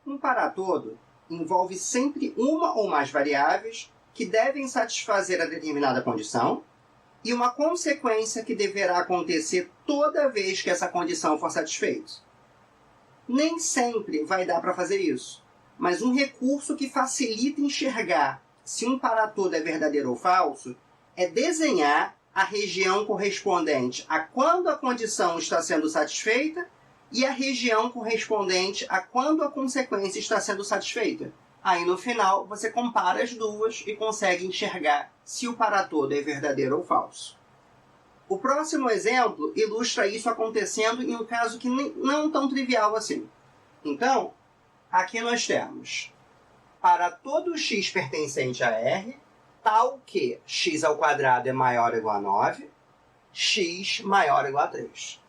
Um para-todo envolve sempre uma ou mais variáveis que devem satisfazer a determinada condição e uma consequência que deverá acontecer toda vez que essa condição for satisfeita. Nem sempre vai dar para fazer isso, mas um recurso que facilita enxergar se um para-todo é verdadeiro ou falso é desenhar a região correspondente a quando a condição está sendo satisfeita e a região correspondente a quando a consequência está sendo satisfeita. Aí no final você compara as duas e consegue enxergar se o para-todo é verdadeiro ou falso. O próximo exemplo ilustra isso acontecendo em um caso que não tão trivial assim. Então, aqui nós temos para todo x pertencente a R, tal que x ao quadrado é maior ou igual a 9, x maior ou igual a 3.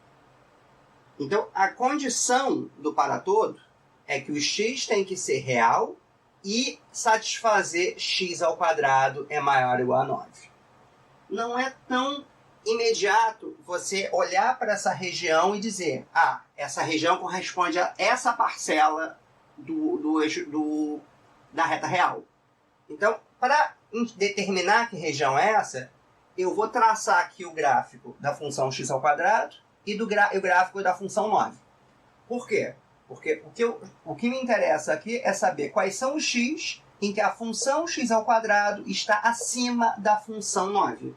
Então, a condição do para-todo é que o x tem que ser real e satisfazer x ao quadrado é maior ou igual a 9. Não é tão imediato você olhar para essa região e dizer essa região corresponde a essa parcela da reta real. Então, para determinar que região é essa, eu vou traçar aqui o gráfico da função x ao quadrado e o gráfico da função 9. Por quê? Porque o que me interessa aqui é saber quais são os x em que a função x ao quadrado está acima da função 9.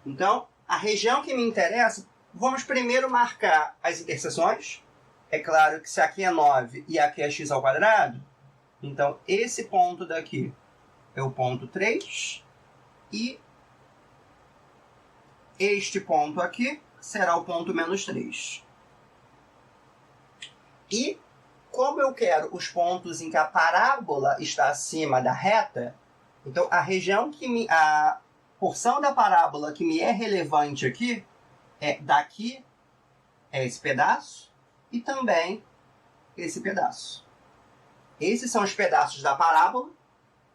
Então, a região que me interessa, vamos primeiro marcar as interseções. É claro que se aqui é 9 e aqui é x ao quadrado, então esse ponto daqui é o ponto 3 e este ponto aqui será o ponto menos 3. E como eu quero os pontos em que a parábola está acima da reta, então a região a porção da parábola que me é relevante aqui é daqui, é esse pedaço, e também esse pedaço. Esses são os pedaços da parábola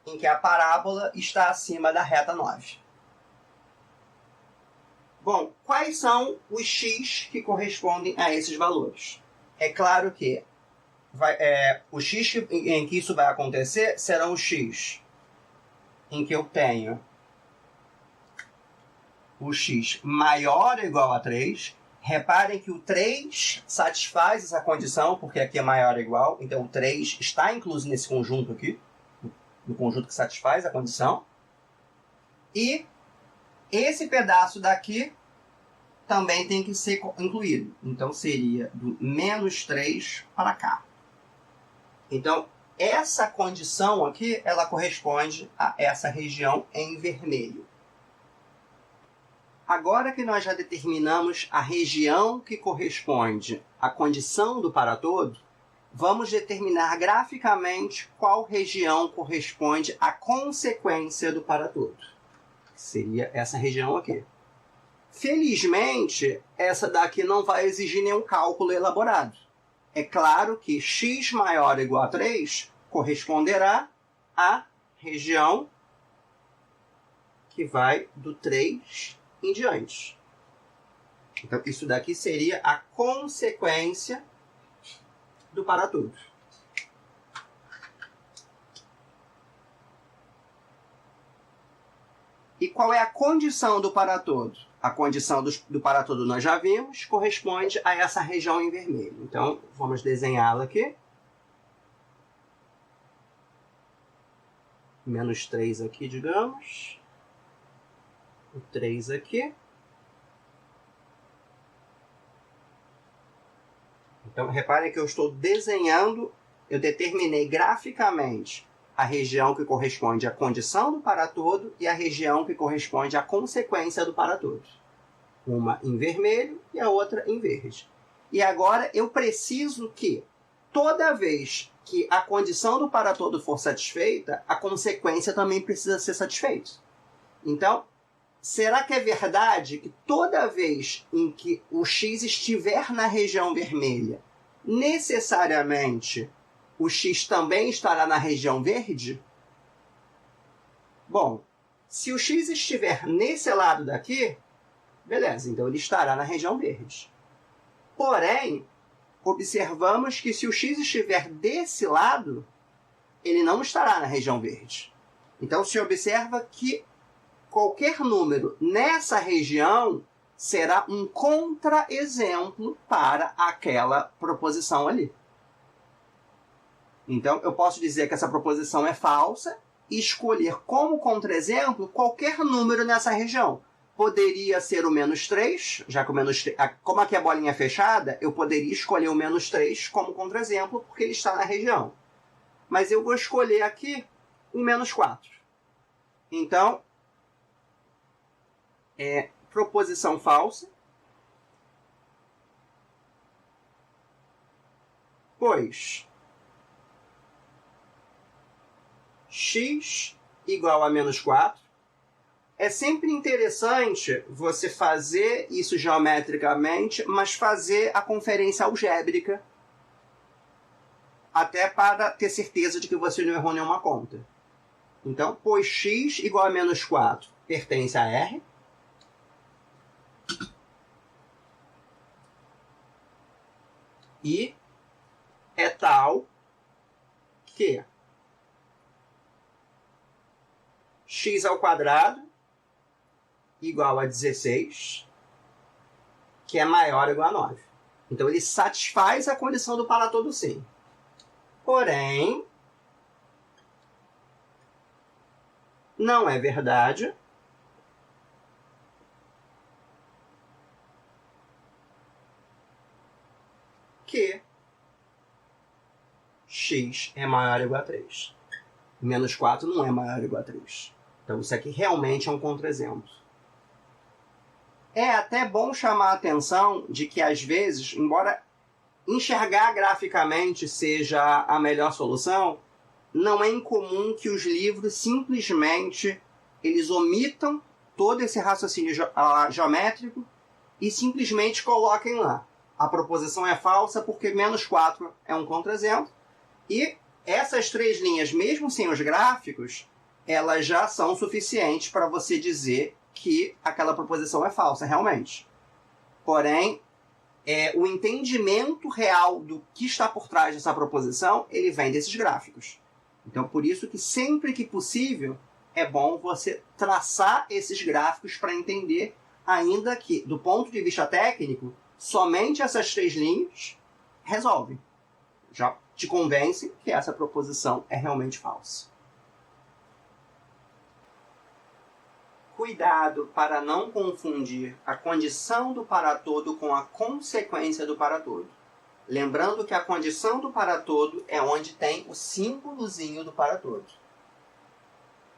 em que a parábola está acima da reta 9. Bom, quais são os x que correspondem a esses valores? É claro que o x em que isso vai acontecer serão os x em que eu tenho o x maior ou igual a 3. Reparem que o 3 satisfaz essa condição, porque aqui é maior ou igual. Então, o 3 está incluso nesse conjunto aqui, no conjunto que satisfaz a condição. E esse pedaço daqui também tem que ser incluído. Então, seria do menos 3 para cá. Então, essa condição aqui, ela corresponde a essa região em vermelho. Agora que nós já determinamos a região que corresponde à condição do para-todo, vamos determinar graficamente qual região corresponde à consequência do para-todo. Seria essa região aqui. Felizmente, essa daqui não vai exigir nenhum cálculo elaborado. É claro que x maior ou igual a 3 corresponderá à região que vai do 3 em diante. Então, isso daqui seria a consequência do para-todo. E qual é a condição do para-todo? A condição do para-todo nós já vimos, corresponde a essa região em vermelho. Então, vamos desenhá-la aqui. Menos 3 aqui, digamos. O 3 aqui. Então, reparem que eu estou desenhando, eu determinei graficamente a região que corresponde à condição do para-todo e a região que corresponde à consequência do para-todo. Uma em vermelho e a outra em verde. E agora eu preciso que, toda vez que a condição do para-todo for satisfeita, a consequência também precisa ser satisfeita. Então, será que é verdade que toda vez em que o x estiver na região vermelha, necessariamente o x também estará na região verde? Bom, se o x estiver nesse lado daqui, beleza, então ele estará na região verde. Porém, observamos que se o x estiver desse lado, ele não estará na região verde. Então, se observa que qualquer número nessa região será um contra-exemplo para aquela proposição ali. Então, eu posso dizer que essa proposição é falsa e escolher como contra-exemplo qualquer número nessa região. Poderia ser o -3, já que o -3, como aqui a bolinha é fechada, eu poderia escolher o -3 como contra-exemplo, porque ele está na região. Mas eu vou escolher aqui o -4. Então, proposição falsa, pois x igual a -4. É sempre interessante você fazer isso geometricamente, mas fazer a conferência algébrica, até para ter certeza de que você não errou nenhuma conta. Então, pois x igual a -4 pertence a R, e é tal que x ao quadrado igual a 16, que é maior ou igual a 9. Então, ele satisfaz a condição do para todo sim. Porém, não é verdade que x é maior ou igual a 3. -4 não é maior ou igual a 3. Então, isso aqui realmente é um contra-exemplo. É até bom chamar a atenção de que, às vezes, embora enxergar graficamente seja a melhor solução, não é incomum que os livros simplesmente eles omitam todo esse raciocínio geométrico e simplesmente coloquem lá. A proposição é falsa porque -4 é um contra-exemplo. E essas 3 linhas, mesmo sem os gráficos, elas já são suficientes para você dizer que aquela proposição é falsa, realmente. Porém, o entendimento real do que está por trás dessa proposição, ele vem desses gráficos. Então, por isso que sempre que possível, é bom você traçar esses gráficos para entender, ainda que, do ponto de vista técnico, somente essas 3 linhas resolvem. Já te convencem que essa proposição é realmente falsa. Cuidado para não confundir a condição do para todo com a consequência do para todo. Lembrando que a condição do para todo é onde tem o símbolozinho do para todo.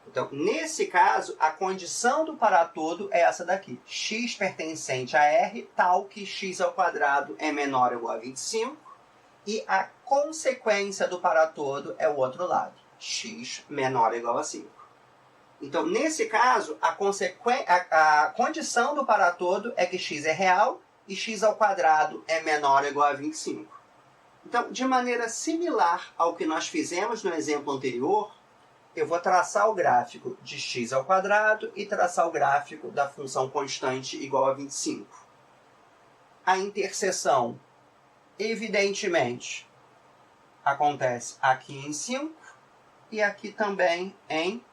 Então, nesse caso, a condição do para todo é essa daqui. X pertencente a R, tal que x ao quadrado é menor ou igual a 25. E a consequência do para todo é o outro lado. X menor ou igual a 5. Então, nesse caso, a condição do para todo é que x é real e x ao quadrado é menor ou igual a 25. Então, de maneira similar ao que nós fizemos no exemplo anterior, eu vou traçar o gráfico de x ao quadrado e traçar o gráfico da função constante igual a 25. A interseção, evidentemente, acontece aqui em 5 e aqui também em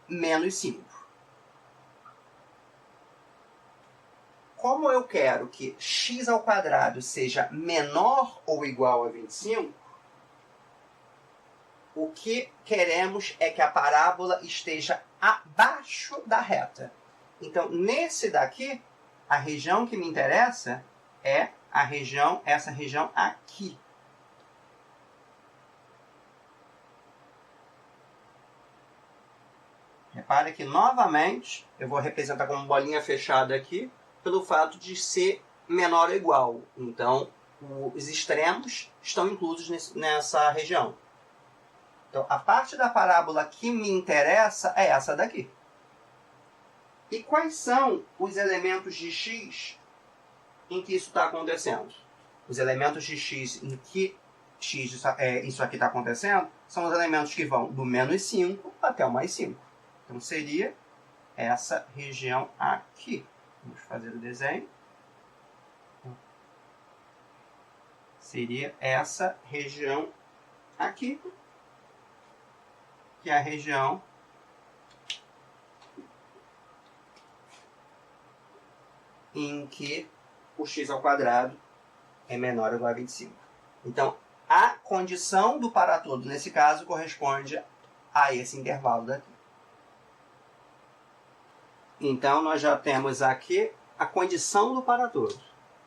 -5. Como eu quero que x ao quadrado seja menor ou igual a 25, o que queremos é que a parábola esteja abaixo da reta. Então, nesse daqui, a região que me interessa é essa região aqui. Repare que, novamente, eu vou representar como bolinha fechada aqui, pelo fato de ser menor ou igual. Então, os extremos estão inclusos nessa região. Então, a parte da parábola que me interessa é essa daqui. E quais são os elementos de x em que isso está acontecendo? Os elementos de x em que isso aqui está acontecendo são os elementos que vão do -5 até o +5. Então, seria essa região aqui. Vamos fazer o desenho. seria essa região aqui, que é a região em que o x ao quadrado é menor ou igual a 25. Então, a condição do para-todo, nesse caso, corresponde a esse intervalo daqui. Então, nós já temos aqui a condição do para-todo.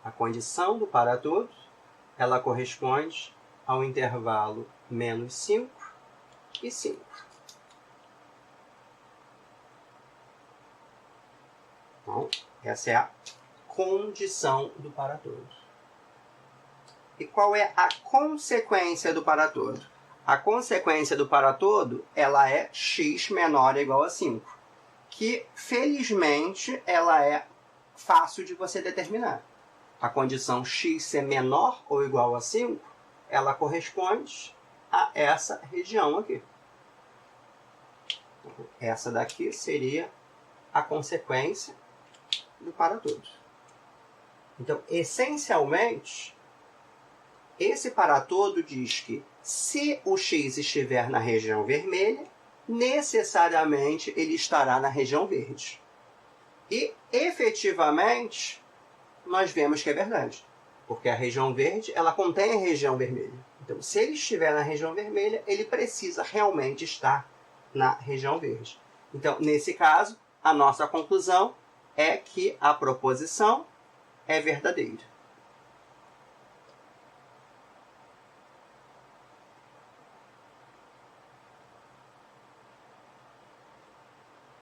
A condição do para-todo, ela corresponde ao intervalo menos 5 e 5. Então, essa é a condição do para-todo. E qual é a consequência do para-todo? A consequência do para-todo, ela é x menor ou igual a 5. Que, felizmente, ela é fácil de você determinar. A condição x ser menor ou igual a 5, ela corresponde a essa região aqui. Essa daqui seria a consequência do para-todo. Então, essencialmente, esse para-todo diz que se o x estiver na região vermelha, necessariamente ele estará na região verde. E, efetivamente, nós vemos que é verdade. Porque a região verde, ela contém a região vermelha. Então, se ele estiver na região vermelha, ele precisa realmente estar na região verde. Então, nesse caso, a nossa conclusão é que a proposição é verdadeira.